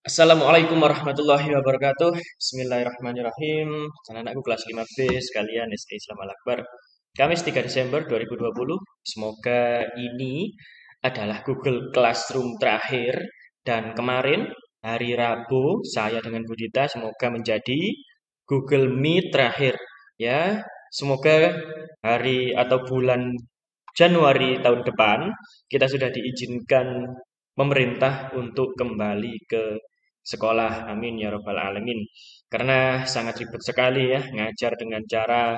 Assalamualaikum warahmatullahi wabarakatuh. Bismillahirrahmanirrahim. Anak-anakku kelas 5B sekalian SD Islam Al-Akbar. Kamis 3 Desember 2020. Semoga ini adalah Google Classroom terakhir dan kemarin hari Rabu saya dengan Budita semoga menjadi Google Meet terakhir ya. Semoga hari atau bulan Januari tahun depan kita sudah diizinkan pemerintah untuk kembali ke sekolah. Amin ya robbal alamin. Karena sangat ribet sekali ya ngajar dengan cara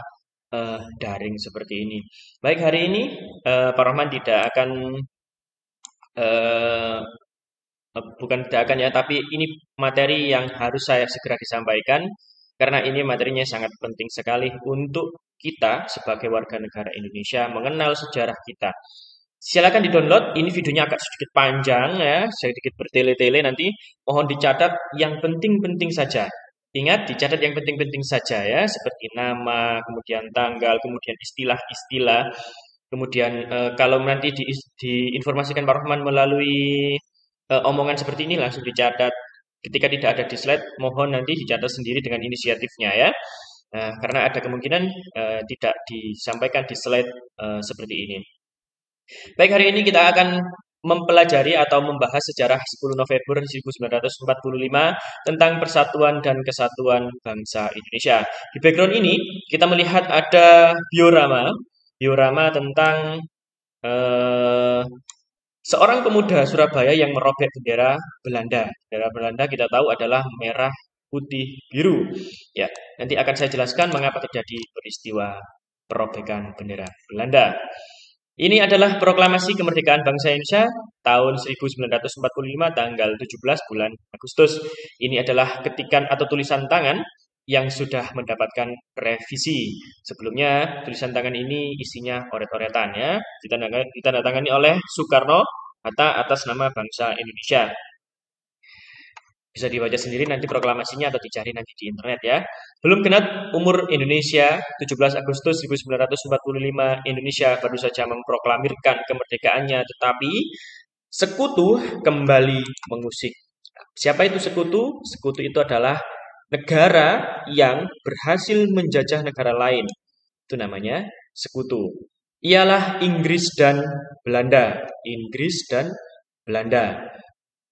daring seperti ini. Baik, hari ini Pak Rahman tidak akan eh, bukan tidak akan ya, tapi ini materi yang harus saya segera disampaikan karena ini materinya sangat penting sekali untuk kita sebagai warga negara Indonesia mengenal sejarah kita. Silakan di-download, ini videonya agak sedikit panjang ya, sedikit bertele-tele nanti. Mohon dicatat yang penting-penting saja. Ingat, dicatat yang penting-penting saja ya, seperti nama, kemudian tanggal, kemudian istilah-istilah. Kemudian kalau nanti diinformasikan Pak Rahman melalui omongan seperti ini langsung dicatat. Ketika tidak ada di slide, mohon nanti dicatat sendiri dengan inisiatifnya ya. Karena ada kemungkinan tidak disampaikan di slide seperti ini. Baik, hari ini kita akan mempelajari atau membahas sejarah 10 November 1945 tentang persatuan dan kesatuan bangsa Indonesia. Di background ini kita melihat ada diorama tentang eh, seorang pemuda Surabaya yang merobek bendera Belanda. Bendera Belanda kita tahu adalah merah, putih, biru. Ya, nanti akan saya jelaskan mengapa terjadi peristiwa perobekan bendera Belanda. Ini adalah proklamasi kemerdekaan bangsa Indonesia tahun 1945 tanggal 17 bulan Agustus. Ini adalah ketikan atau tulisan tangan yang sudah mendapatkan revisi. Sebelumnya tulisan tangan ini isinya oret-oretan ya, ditandatangani oleh Soekarno Hatta atas nama bangsa Indonesia. Bisa dibaca sendiri nanti proklamasinya atau dicari nanti di internet ya. Belum genap umur Indonesia, 17 Agustus 1945 Indonesia baru saja memproklamirkan kemerdekaannya, tetapi sekutu kembali mengusik. Siapa itu sekutu? Sekutu itu adalah negara yang berhasil menjajah negara lain. Itu namanya sekutu. Ialah Inggris dan Belanda. Inggris dan Belanda.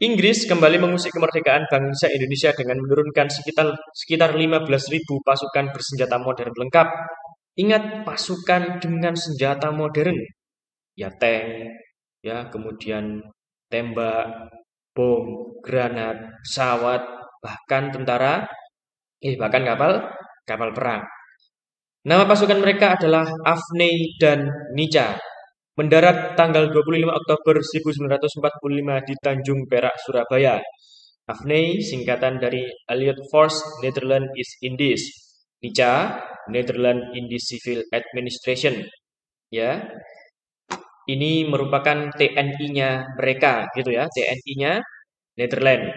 Inggris kembali mengusik kemerdekaan bangsa Indonesia dengan menurunkan sekitar 15.000 pasukan bersenjata modern lengkap. Ingat, pasukan dengan senjata modern, ya tank, ya kemudian tembak, bom, granat, pesawat, bahkan bahkan kapal perang. Nama pasukan mereka adalah Afnei dan Nica. Mendarat tanggal 25 Oktober 1945 di Tanjung Perak, Surabaya. Afnei singkatan dari Allied Force Netherlands East Indies. Nica, Netherlands Indies Civil Administration. Ya, ini merupakan TNI-nya mereka, gitu ya, TNI-nya Netherlands.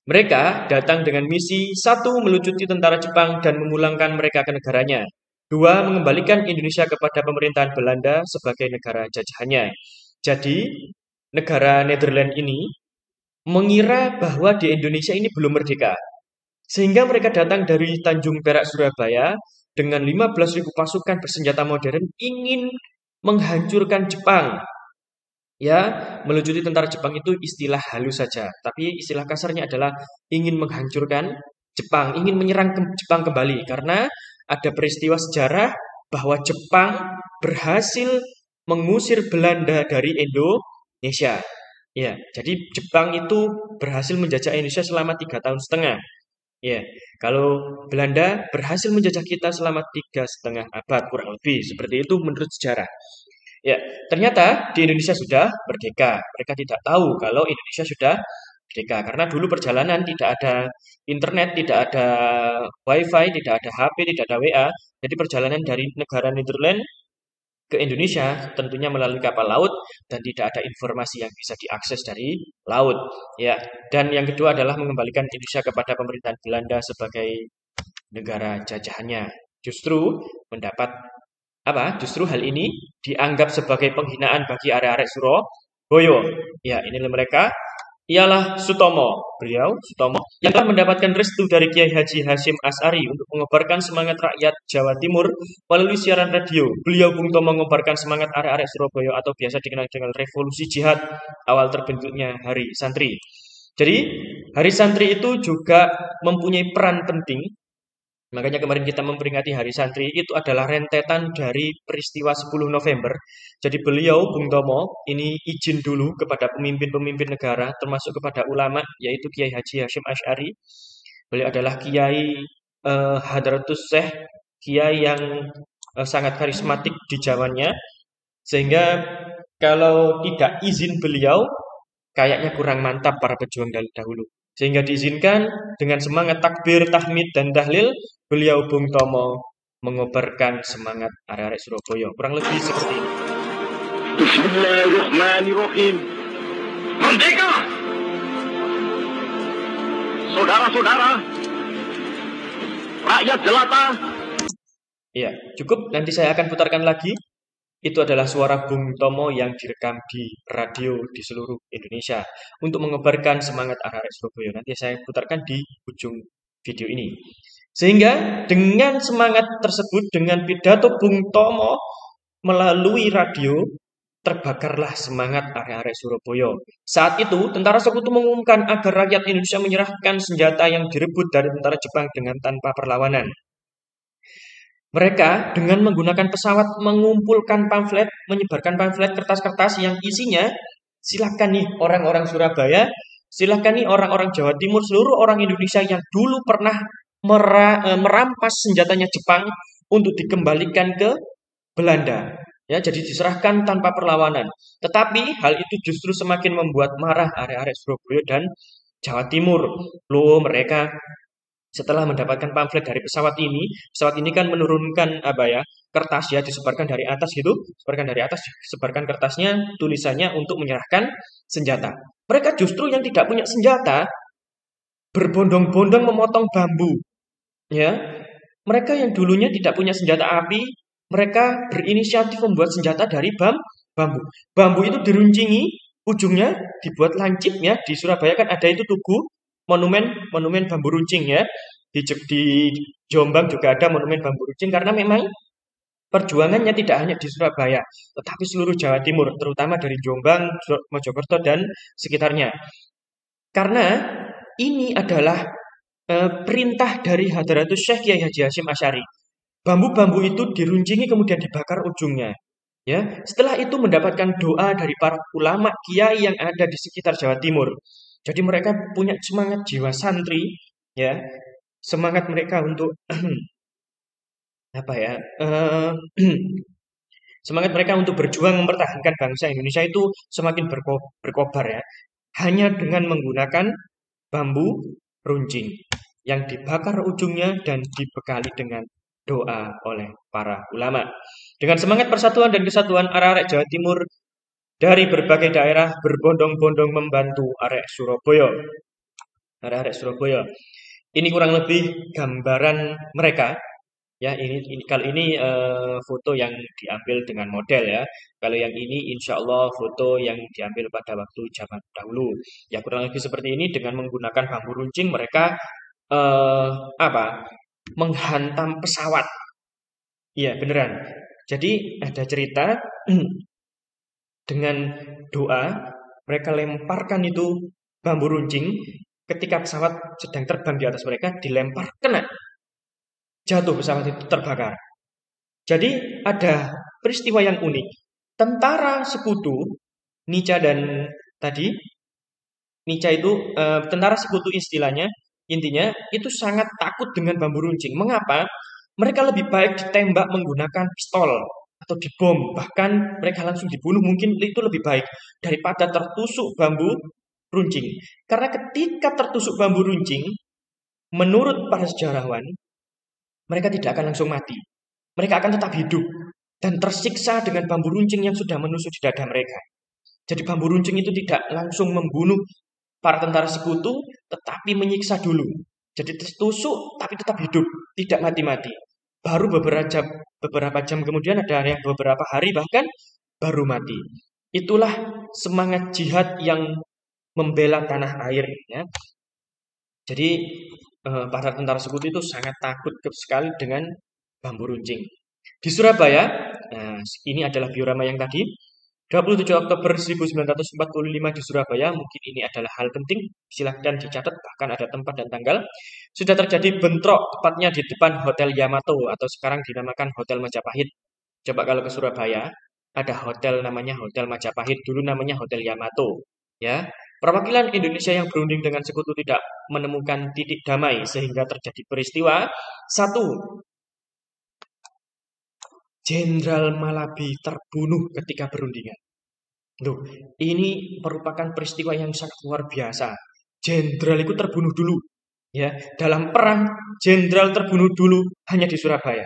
Mereka datang dengan misi satu, melucuti tentara Jepang dan memulangkan mereka ke negaranya. Dua, mengembalikan Indonesia kepada pemerintahan Belanda sebagai negara jajahannya. Jadi, negara Netherlands ini mengira bahwa di Indonesia ini belum merdeka. Sehingga mereka datang dari Tanjung Perak, Surabaya dengan 15.000 pasukan bersenjata modern ingin menghancurkan Jepang. Ya, melucuti tentara Jepang itu istilah halus saja, tapi istilah kasarnya adalah ingin menghancurkan Jepang, ingin menyerang Jepang kembali karena ada peristiwa sejarah bahwa Jepang berhasil mengusir Belanda dari Indonesia. Ya, jadi Jepang itu berhasil menjajah Indonesia selama 3 tahun setengah. Ya, kalau Belanda berhasil menjajah kita selama 3,5 abad kurang lebih seperti itu menurut sejarah. Ya, ternyata di Indonesia sudah merdeka. Mereka tidak tahu kalau Indonesia sudah merdeka karena dulu perjalanan tidak ada internet, tidak ada WiFi, tidak ada HP, tidak ada WA. Jadi perjalanan dari negara Netherlands ke Indonesia tentunya melalui kapal laut dan tidak ada informasi yang bisa diakses dari laut. Ya, dan yang kedua adalah mengembalikan Indonesia kepada pemerintahan Belanda sebagai negara jajahannya. Justru mendapat Justru hal ini dianggap sebagai penghinaan bagi arek-arek Surabaya. Ya, inilah mereka. ialah Sutomo. Beliau, Sutomo, yang telah mendapatkan restu dari Kiai Haji Hashim Asy'ari untuk mengobarkan semangat rakyat Jawa Timur melalui siaran radio. Beliau Bung Tomo mengobarkan semangat arek-arek Surabaya atau biasa dikenal dengan revolusi jihad awal terbentuknya Hari Santri. Jadi, Hari Santri itu juga mempunyai peran penting. Makanya kemarin kita memperingati Hari Santri itu adalah rentetan dari peristiwa 10 November. Jadi beliau, Bung Tomo, ini izin dulu kepada pemimpin-pemimpin negara, termasuk kepada ulama, yaitu Kiai Haji Hashim Asy'ari. Beliau adalah Kiai Hadratus Syekh, Kiai yang sangat karismatik di zamannya. Sehingga kalau tidak izin beliau, kayaknya kurang mantap para pejuang dahulu. Sehingga diizinkan dengan semangat takbir, tahmid, dan tahlil, beliau Bung Tomo mengobarkan semangat arek-arek Surabaya. Kurang lebih seperti ini. Bismillahirrahmanirrahim. Merdeka! Saudara-saudara, rakyat jelata. Ya, cukup. Nanti saya akan putarkan lagi. Itu adalah suara Bung Tomo yang direkam di radio di seluruh Indonesia untuk mengobarkan semangat arek-arek Surabaya. Nanti saya putarkan di ujung video ini. Sehingga dengan semangat tersebut, dengan pidato Bung Tomo melalui radio, terbakarlah semangat arek-arek Surabaya. Saat itu, tentara sekutu mengumumkan agar rakyat Indonesia menyerahkan senjata yang direbut dari tentara Jepang dengan tanpa perlawanan. Mereka dengan menggunakan pesawat mengumpulkan pamflet, menyebarkan pamflet kertas-kertas yang isinya, silakan nih orang-orang Surabaya, silakan nih orang-orang Jawa Timur, seluruh orang Indonesia yang dulu pernah merampas senjatanya Jepang untuk dikembalikan ke Belanda. Ya, jadi diserahkan tanpa perlawanan. Tetapi hal itu justru semakin membuat marah arek-arek Surabaya dan Jawa Timur. Loh, mereka setelah mendapatkan pamflet dari pesawat ini kan menurunkan kertas ya, disebarkan dari atas gitu, disebarkan kertasnya, tulisannya untuk menyerahkan senjata. Mereka justru yang tidak punya senjata berbondong-bondong memotong bambu, ya. Mereka yang dulunya tidak punya senjata api, mereka berinisiatif membuat senjata dari bambu. Bambu itu diruncingi, ujungnya dibuat lancip ya. Di Surabaya kan ada itu tugu monumen bambu runcing ya. Di Jombang juga ada monumen bambu runcing karena memang perjuangannya tidak hanya di Surabaya, tetapi seluruh Jawa Timur, terutama dari Jombang, Mojokerto dan sekitarnya. Karena ini adalah perintah dari Hadratus Syekh Kiai Haji Hashim Asy'ari. Bambu-bambu itu diruncingi kemudian dibakar ujungnya. Ya, setelah itu mendapatkan doa dari para ulama kiai yang ada di sekitar Jawa Timur. Jadi mereka punya semangat jiwa santri, ya, semangat mereka untuk semangat mereka untuk berjuang mempertahankan bangsa Indonesia itu semakin berkobar ya. Hanya dengan menggunakan bambu runcing yang dibakar ujungnya dan dibekali dengan doa oleh para ulama. Dengan semangat persatuan dan kesatuan, arek-arek Jawa Timur dari berbagai daerah berbondong-bondong membantu arek Surabaya. Arek-arek Surabaya. Ini kurang lebih gambaran mereka. Ya, kalau ini foto yang diambil dengan model ya. Kalau yang ini insya Allah foto yang diambil pada waktu zaman dahulu. Ya kurang lebih seperti ini dengan menggunakan bambu runcing mereka menghantam pesawat. Iya, beneran. Jadi ada cerita dengan doa mereka lemparkan itu bambu runcing ketika pesawat sedang terbang di atas mereka dilempar kena. Jatuh pesawat itu terbakar. Jadi ada peristiwa yang unik. Tentara sekutu Nica dan tadi Nica itu tentara sekutu istilahnya. Intinya itu sangat takut dengan bambu runcing. Mengapa? Mereka lebih baik ditembak menggunakan pistol atau dibom. Bahkan mereka langsung dibunuh mungkin itu lebih baik daripada tertusuk bambu runcing. Karena ketika tertusuk bambu runcing, menurut para sejarawan, mereka tidak akan langsung mati. Mereka akan tetap hidup dan tersiksa dengan bambu runcing yang sudah menusuk di dada mereka. Jadi bambu runcing itu tidak langsung membunuh para tentara sekutu, tetapi menyiksa dulu. Jadi tertusuk, tapi tetap hidup, tidak mati-mati. Baru beberapa jam kemudian ada yang beberapa hari bahkan baru mati. Itulah semangat jihad yang membela tanah air ya. Jadi para tentara sekutu itu sangat takut sekali dengan bambu runcing. Di Surabaya, nah, ini adalah diorama yang tadi, 27 Oktober 1945 di Surabaya, mungkin ini adalah hal penting, silahkan dicatat, bahkan ada tempat dan tanggal. Sudah terjadi bentrok, tepatnya di depan Hotel Yamato, atau sekarang dinamakan Hotel Majapahit. Coba kalau ke Surabaya, ada hotel namanya Hotel Majapahit, dulu namanya Hotel Yamato. Ya, perwakilan Indonesia yang berunding dengan sekutu tidak menemukan titik damai, sehingga terjadi peristiwa. Satu, Jenderal Malabi terbunuh ketika berundingan. Loh, ini merupakan peristiwa yang sangat luar biasa. Jenderal itu terbunuh dulu. Ya, dalam perang, jenderal terbunuh dulu hanya di Surabaya.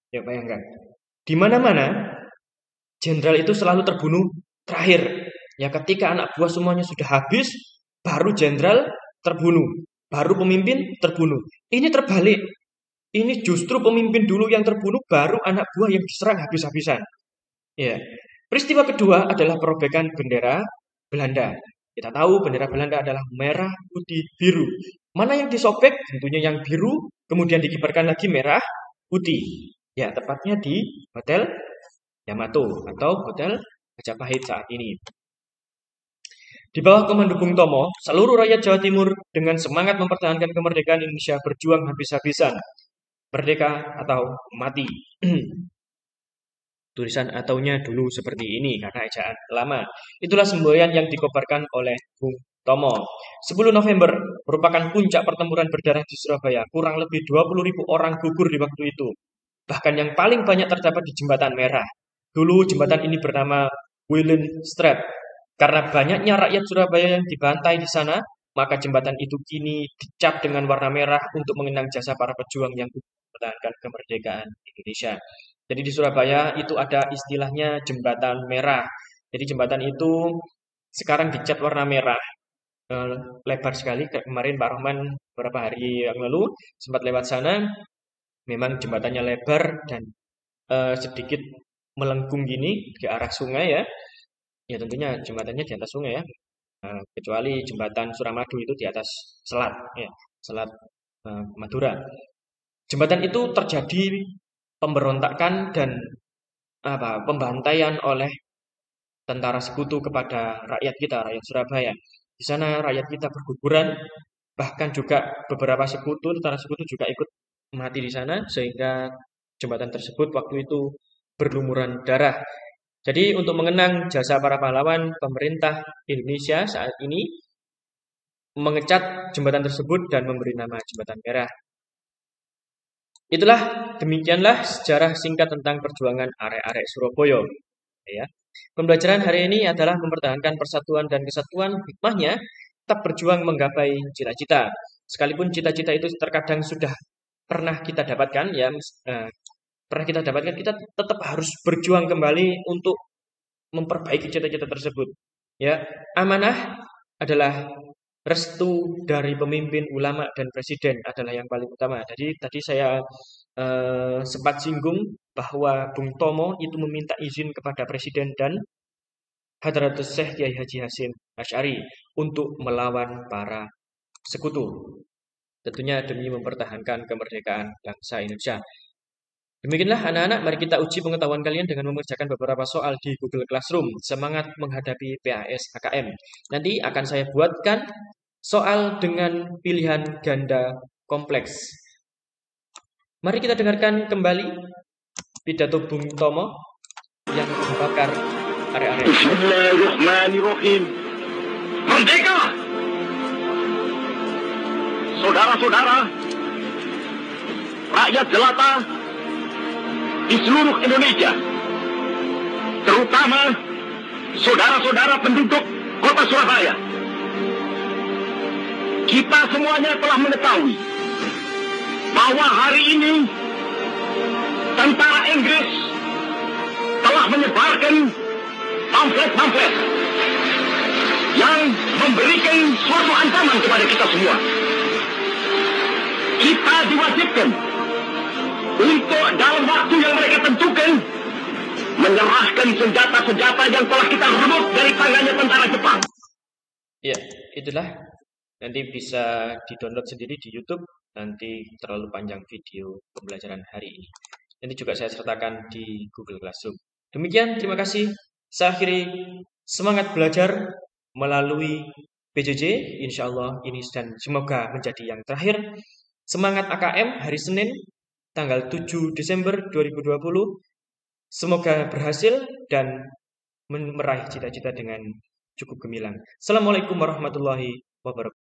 Ya, bayangkan. Di mana-mana, jenderal itu selalu terbunuh terakhir. Ya, ketika anak buah semuanya sudah habis, baru jenderal terbunuh. Baru pemimpin terbunuh. Ini terbalik. Ini justru pemimpin dulu yang terbunuh, baru anak buah yang diserang habis-habisan. Ya. Peristiwa kedua adalah perobekan bendera Belanda. Kita tahu bendera Belanda adalah merah, putih, biru. Mana yang disobek? Tentunya yang biru, kemudian dikibarkan lagi merah, putih. Ya, tepatnya di Hotel Yamato atau Hotel Majapahit saat ini. Di bawah komando Bung Tomo, seluruh rakyat Jawa Timur dengan semangat mempertahankan kemerdekaan Indonesia berjuang habis-habisan. Merdeka atau mati. Tulisan ataunya dulu seperti ini karena ejaan lama. Itulah semboyan yang dikobarkan oleh Bung Tomo. 10 November merupakan puncak pertempuran berdarah di Surabaya. Kurang lebih 20.000 orang gugur di waktu itu. Bahkan yang paling banyak terdapat di Jembatan Merah. Dulu jembatan ini bernama Willen Street. Karena banyaknya rakyat Surabaya yang dibantai di sana, maka jembatan itu kini dicat dengan warna merah untuk mengenang jasa para pejuang yang mempertahankan kemerdekaan Indonesia. Jadi di Surabaya itu ada istilahnya jembatan merah. Jadi jembatan itu sekarang dicat warna merah. Lebar sekali. Kemarin Pak Rahman beberapa hari yang lalu sempat lewat sana. Memang jembatannya lebar dan sedikit melengkung gini ke arah sungai ya. Ya tentunya jembatannya di atas sungai ya. Kecuali jembatan Suramadu itu di atas selat ya, selat Madura. Jembatan itu terjadi pemberontakan dan pembantaian oleh tentara sekutu kepada rakyat kita, rakyat Surabaya. Di sana rakyat kita berguguran, bahkan juga beberapa tentara sekutu juga ikut mati di sana, sehingga jembatan tersebut waktu itu berlumuran darah. Jadi untuk mengenang jasa para pahlawan, pemerintah Indonesia saat ini mengecat jembatan tersebut dan memberi nama Jembatan Merah. Demikianlah sejarah singkat tentang perjuangan arek-arek Surabaya. Ya. Pembelajaran hari ini adalah mempertahankan persatuan dan kesatuan, hikmahnya tetap berjuang menggapai cita-cita. Sekalipun cita-cita itu terkadang sudah pernah kita dapatkan, ya, kita tetap harus berjuang kembali untuk memperbaiki cita-cita tersebut. Ya, amanah adalah restu dari pemimpin, ulama, dan presiden adalah yang paling utama. Jadi tadi saya sempat singgung bahwa Bung Tomo itu meminta izin kepada presiden dan Hadratus Syekh Kiai Haji Hasyim Asy'ari untuk melawan para sekutu. Tentunya demi mempertahankan kemerdekaan bangsa Indonesia. Demikianlah anak-anak, mari kita uji pengetahuan kalian dengan mengerjakan beberapa soal di Google Classroom. Semangat menghadapi PAS HKM. Nanti akan saya buatkan soal dengan pilihan ganda kompleks. Mari kita dengarkan kembali pidato Bung Tomo yang membakar area-area. Bismillahirrahmanirrahim. Merdeka! Saudara-saudara, rakyat jelata di seluruh Indonesia, terutama saudara-saudara penduduk kota Surabaya. Kita semuanya telah mengetahui bahwa hari ini tentara Inggris telah menyebarkan pamflet-pamflet yang memberikan suatu ancaman kepada kita semua. Kita diwajibkan untuk dalam waktu yang mereka tentukan menyerahkan senjata-senjata yang telah kita rebut dari tangannya tentara Jepang. Ya, itulah nanti bisa di-download sendiri di YouTube. Nanti terlalu panjang video pembelajaran hari ini. Nanti juga saya sertakan di Google Classroom. Demikian, terima kasih. Saya akhiri semangat belajar melalui PJJ. Insya Allah ini dan semoga menjadi yang terakhir. Semangat AKM hari Senin, tanggal 7 Desember 2020. Semoga berhasil dan meraih cita-cita dengan cukup gemilang. Assalamualaikum warahmatullahi wabarakatuh.